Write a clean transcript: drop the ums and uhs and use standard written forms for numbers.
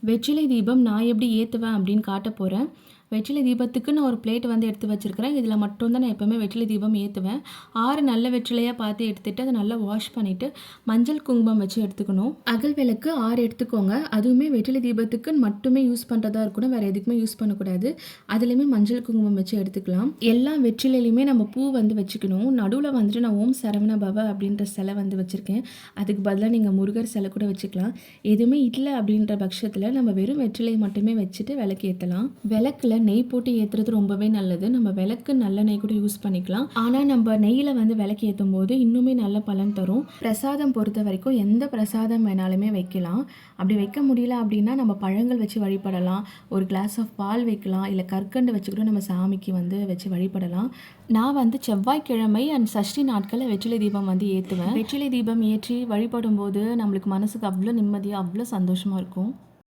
வெற்றிலை தீபம் நான் எப்படி ஏற்றுவேன் அப்படின்னு காட்ட போகிறேன். வெற்றிலை தீபத்துக்கு நான் ஒரு பிளேட் வந்து எடுத்து வச்சுருக்கிறேன். இதில் மட்டும்தான் நான் எப்போவுமே வெற்றிலை தீபம் ஏற்றுவேன். 6 நல்ல வெற்றிலையாக பார்த்து எடுத்துகிட்டு அதை நல்லா வாஷ் பண்ணிவிட்டு மஞ்சள் குங்குமம் வச்சு எடுத்துக்கணும். அகல் விளக்கு 6 எடுத்துக்கோங்க. அதுவுமே வெற்றிலை தீபத்துக்கு மட்டுமே யூஸ் பண்ணுறதா இருக்கணும், வேறு எதுக்குமே யூஸ் பண்ணக்கூடாது. அதுலேயுமே மஞ்சள் குங்குமம் வச்சு எடுத்துக்கலாம். எல்லா வெற்றிலையிலையுமே நம்ம பூ வந்து வச்சுக்கணும். நடுவில் வந்துட்டு நான் ஓம் சரவண பவ அப்படின்ற சிலை வந்து வச்சுருக்கேன். அதுக்கு பதிலாக நீங்கள் முருகர் சிலை கூட வச்சுக்கலாம். எதுவுமே இல்லை அப்படின்ற பட்சத்தில் நம்ம வெறும் வெற்றிலையை மட்டுமே வச்சுட்டு விளக்கு ஏற்றலாம். விளக்கில் நெய் போட்டு ஏற்றுறது ரொம்பவே நல்லது. நம்ம விளக்கு நல்ல நெய் கூட யூஸ் பண்ணிக்கலாம். ஆனால் நம்ம நெய்யில் வந்து விளக்கு ஏற்றும் போது இன்னுமே நல்ல பலன் தரும். பிரசாதம் பொறுத்த வரைக்கும் எந்த பிரசாதம் வேணாலுமே வைக்கலாம். அப்படி வைக்க முடியல அப்படின்னா நம்ம பழங்கள் வச்சு வழிபடலாம். ஒரு கிளாஸ் ஆஃப் பால் வைக்கலாம், இல்லை கற்கண்டு வச்சு கூட நம்ம சாமிக்கு வந்து வச்சு வழிபடலாம். நான் வந்து செவ்வாய்க்கிழமை அண்ட் சஷ்டி நாட்களில் வெற்றிலை தீபம் வந்து ஏற்றுவேன். வெற்றிலை தீபம் ஏற்றி வழிபடும் போது நம்மளுக்கு மனசுக்கு அவ்வளோ நிம்மதியாக அவ்வளோ சந்தோஷமாக இருக்கும்.